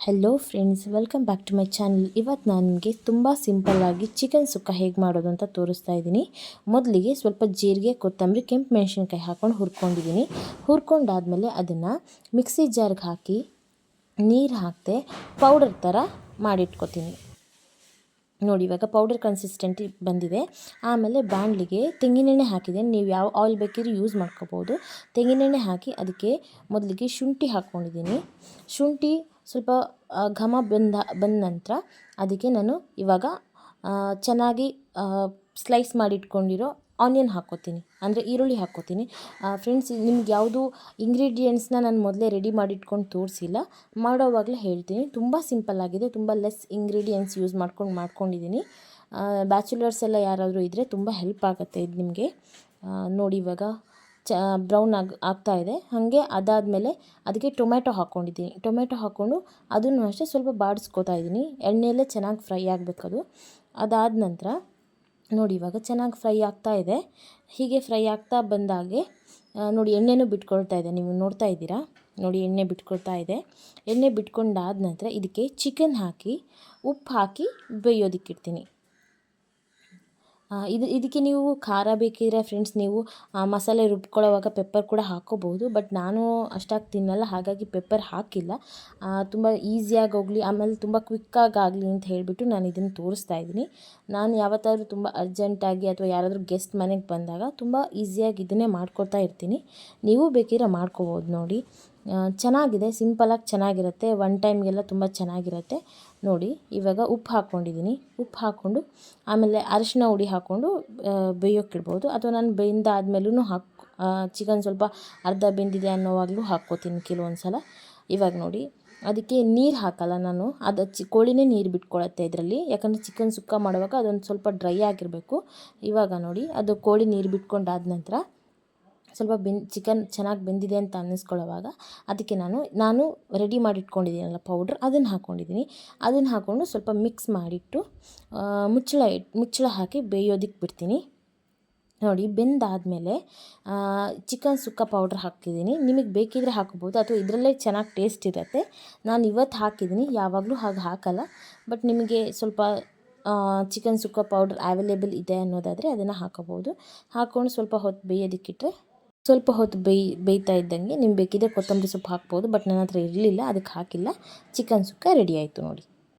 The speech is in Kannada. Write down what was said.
Hello friends, welcome back to my channel. ಇವತ್ತು ನಾನು ನಿಮಗೆ ತುಂಬ ಸಿಂಪಲ್ಲಾಗಿ ಚಿಕನ್ ಸುಕ್ಕ ಹೇಗೆ ಮಾಡೋದು ಅಂತ ತೋರಿಸ್ತಾ ಇದ್ದೀನಿ. ಮೊದಲಿಗೆ ಸ್ವಲ್ಪ ಜೀರಿಗೆ, ಕೊತ್ತಂಬರಿ, ಕೆಂಪು ಮೆಣಸಿನ್ಕಾಯಿ ಹಾಕ್ಕೊಂಡು ಹುರ್ಕೊಂಡಿದ್ದೀನಿ. ಹುರ್ಕೊಂಡಾದಮೇಲೆ ಅದನ್ನು ಮಿಕ್ಸಿ ಜಾರ್ಗೆ ಹಾಕಿ ನೀರು ಹಾಕದೆ ಪೌಡರ್ ಥರ ಮಾಡಿಟ್ಕೊತೀನಿ. ನೋಡಿ, ಇವಾಗ ಪೌಡರ್ ಕನ್ಸಿಸ್ಟೆಂಟಿ ಬಂದಿದೆ. ಆಮೇಲೆ ಬಾಣಲಿಗೆ ತೆಂಗಿನೆಣ್ಣೆ ಹಾಕಿದೆ. ನೀವು ಯಾವ ಆಯಿಲ್ ಬೇಕಿದ್ರೂ ಯೂಸ್ ಮಾಡ್ಕೋಬೋದು. ತೆಂಗಿನೆಣ್ಣೆ ಹಾಕಿ ಅದಕ್ಕೆ ಮೊದಲಿಗೆ ಶುಂಠಿ ಹಾಕ್ಕೊಂಡಿದ್ದೀನಿ. ಶುಂಠಿ ಸ್ವಲ್ಪ ಘಮ ಬಂದ ನಂತರ ಅದಕ್ಕೆ ನಾನು ಇವಾಗ ಚೆನ್ನಾಗಿ ಸ್ಲೈಸ್ ಮಾಡಿಟ್ಕೊಂಡಿರೋ ಆನಿಯನ್ ಹಾಕ್ಕೋತೀನಿ, ಅಂದರೆ ಈರುಳ್ಳಿ ಹಾಕ್ಕೋತೀನಿ. ಫ್ರೆಂಡ್ಸ್, ನಿಮ್ಗೆ ಯಾವುದು ಇಂಗ್ರೀಡಿಯೆಂಟ್ಸ್ನ ನಾನು ಮೊದಲೇ ರೆಡಿ ಮಾಡಿಟ್ಕೊಂಡು ತೋರಿಸಿಲ್ಲ, ಮಾಡೋವಾಗಲೇ ಹೇಳ್ತೀನಿ. ತುಂಬ ಸಿಂಪಲ್ಲಾಗಿದೆ, ತುಂಬ ಲೆಸ್ ಇಂಗ್ರೀಡಿಯೆಂಟ್ಸ್ ಯೂಸ್ ಮಾಡ್ಕೊಂಡಿದ್ದೀನಿ. ಬ್ಯಾಚುಲರ್ಸ್ ಎಲ್ಲ ಯಾರಾದರೂ ಇದ್ದರೆ ತುಂಬ ಹೆಲ್ಪ್ ಆಗುತ್ತೆ ಇದು ನಿಮಗೆ. ನೋಡಿ, ಇವಾಗ ಬ್ರೌನ್ ಆಗ್ತಾ ಇದೆ. ಹಾಗೆ ಅದಾದಮೇಲೆ ಅದಕ್ಕೆ ಟೊಮೆಟೊ ಹಾಕ್ಕೊಂಡಿದ್ದೀನಿ. ಟೊಮೆಟೊ ಹಾಕ್ಕೊಂಡು ಅದನ್ನು ಅಷ್ಟೇ ಸ್ವಲ್ಪ ಬಾಡಿಸ್ಕೊತಾ ಇದ್ದೀನಿ. ಎಣ್ಣೆಯಲ್ಲೇ ಚೆನ್ನಾಗಿ ಫ್ರೈ ಆಗಬೇಕು ಅದು. ಅದಾದ ನಂತರ ನೋಡಿ, ಇವಾಗ ಚೆನ್ನಾಗಿ ಫ್ರೈ ಆಗ್ತಾ ಇದೆ. ಹೀಗೆ ಫ್ರೈ ಆಗ್ತಾ ಬಂದಾಗೆ ನೋಡಿ ಎಣ್ಣೆನೂ ಬಿಟ್ಕೊಳ್ತಾ ಇದೆ. ನೀವು ನೋಡ್ತಾ ಇದ್ದೀರಾ, ನೋಡಿ ಎಣ್ಣೆ ಬಿಟ್ಕೊಳ್ತಾ ಇದೆ. ಎಣ್ಣೆ ಬಿಟ್ಕೊಂಡಾದ ನಂತರ ಇದಕ್ಕೆ ಚಿಕನ್ ಹಾಕಿ ಉಪ್ಪು ಹಾಕಿ ಬೇಯೋದಕ್ಕಿಡ್ತೀನಿ. ಇದಕ್ಕೆ ನೀವು ಖಾರ ಬೇಕಿದ್ರೆ ಫ್ರೆಂಡ್ಸ್, ನೀವು ಮಸಾಲೆ ರುಬ್ಕೊಳ್ಳೋವಾಗ ಪೆಪ್ಪರ್ ಕೂಡ ಹಾಕ್ಕೋಬಹುದು. ಬಟ್ ನಾನು ಅಷ್ಟಾಗಿ ತಿನ್ನಲ್ಲ, ಹಾಗಾಗಿ ಪೆಪ್ಪರ್ ಹಾಕಿಲ್ಲ. ತುಂಬ ಈಸಿಯಾಗಿ ಹೋಗಲಿ, ಆಮೇಲೆ ತುಂಬ ಕ್ವಿಕ್ಕಾಗಿ ಆಗಲಿ ಅಂತ ಹೇಳಿಬಿಟ್ಟು ನಾನು ಇದನ್ನು ತೋರಿಸ್ತಾ ಇದ್ದೀನಿ. ನಾನು ಯಾವತ್ತಾದ್ರೂ ತುಂಬ ಅರ್ಜೆಂಟಾಗಿ ಅಥವಾ ಯಾರಾದರೂ ಗೆಸ್ಟ್ ಮನೆಗೆ ಬಂದಾಗ ತುಂಬ ಈಸಿಯಾಗಿ ಇದನ್ನೇ ಮಾಡ್ಕೊತಾ ಇರ್ತೀನಿ. ನೀವು ಬೇಕಿದ್ರೆ ಮಾಡ್ಕೋಬೋದು. ನೋಡಿ, ಚೆನ್ನಾಗಿದೆ, ಸಿಂಪಲಾಗಿ ಚೆನ್ನಾಗಿರುತ್ತೆ. ಒನ್ ಟೈಮ್ಗೆಲ್ಲ ತುಂಬ ಚೆನ್ನಾಗಿರುತ್ತೆ. ನೋಡಿ, ಇವಾಗ ಉಪ್ಪು ಹಾಕ್ಕೊಂಡಿದ್ದೀನಿ. ಉಪ್ಪು ಹಾಕ್ಕೊಂಡು ಆಮೇಲೆ ಅರಿಶಿನ ಹುಡಿ ಹಾಕ್ಕೊಂಡು ಬೇಯೋಕ್ಕಿಡ್ಬೋದು. ಅಥವಾ ನಾನು ಬೆಂದಾದ್ಮೇಲೂ ಚಿಕನ್ ಸ್ವಲ್ಪ ಅರ್ಧ ಬೆಂದಿದೆ ಅನ್ನೋವಾಗಲೂ ಹಾಕ್ಕೋತೀನಿ ಕೆಲವೊಂದು ಸಲ. ಇವಾಗ ನೋಡಿ, ಅದಕ್ಕೆ ನೀರು ಹಾಕಲ್ಲ ನಾನು, ಅದು ಕೋಳಿನೇ ನೀರು ಬಿಟ್ಕೊಳ್ಳುತ್ತೆ ಇದರಲ್ಲಿ. ಯಾಕಂದರೆ ಚಿಕನ್ ಸುಕ್ಕ ಮಾಡುವಾಗ ಅದೊಂದು ಸ್ವಲ್ಪ ಡ್ರೈ ಆಗಿರಬೇಕು. ಇವಾಗ ನೋಡಿ, ಅದು ಕೋಳಿ ನೀರು ಬಿಟ್ಕೊಂಡಾದ ನಂತರ ಸ್ವಲ್ಪ ಚಿಕನ್ ಚೆನ್ನಾಗಿ ಬೆಂದಿದೆ ಅಂತ ಅನ್ನಿಸ್ಕೊಳ್ಳೋವಾಗ ಅದಕ್ಕೆ ನಾನು ರೆಡಿ ಮಾಡಿಟ್ಕೊಂಡಿದ್ದೀನಲ್ಲ ಪೌಡ್ರ್, ಅದನ್ನು ಹಾಕ್ಕೊಂಡಿದ್ದೀನಿ. ಅದನ್ನು ಹಾಕ್ಕೊಂಡು ಸ್ವಲ್ಪ ಮಿಕ್ಸ್ ಮಾಡಿಟ್ಟು ಮುಚ್ಚಳ ಹಾಕಿ ಬೇಯೋದಕ್ಕೆ ಬಿಡ್ತೀನಿ. ನೋಡಿ, ಬೆಂದಾದಮೇಲೆ ಚಿಕನ್ ಸುಕ್ಕ ಪೌಡ್ರ್ ಹಾಕಿದ್ದೀನಿ. ನಿಮಗೆ ಬೇಕಿದ್ರೆ ಹಾಕೋಬೋದು, ಅಥವಾ ಇದರಲ್ಲೇ ಚೆನ್ನಾಗಿ ಟೇಸ್ಟ್ ಇರುತ್ತೆ. ನಾನು ಇವತ್ತು ಹಾಕಿದ್ದೀನಿ, ಯಾವಾಗಲೂ ಹಾಗೆ ಹಾಕಲ್ಲ. ಬಟ್ ನಿಮಗೆ ಸ್ವಲ್ಪ ಚಿಕನ್ ಸುಕ್ಕ ಪೌಡ್ರ್ ಅವೈಲೇಬಲ್ ಇದೆ ಅನ್ನೋದಾದರೆ ಅದನ್ನು ಹಾಕೋಬೋದು. ಹಾಕ್ಕೊಂಡು ಸ್ವಲ್ಪ ಹೊತ್ತು ಬೇಯೋದಕ್ಕಿಟ್ರೆ ಸ್ವಲ್ಪ ಹೊತ್ತು ಬೇಯ್ತಾ ಇದ್ದಂಗೆ ನಿಮ್ಗೆ ಬೇಕಿದ್ರೆ ಕೊತ್ತಂಬರಿ ಸೊಪ್ಪು ಹಾಕ್ಬೋದು. ಬಟ್ ನನ್ನ ಹತ್ರ ಇರಲಿಲ್ಲ, ಅದಕ್ಕೆ ಹಾಕಿಲ್ಲ. ಚಿಕನ್ ಸುಕ್ಕ ರೆಡಿ ಆಯಿತು ನೋಡಿ.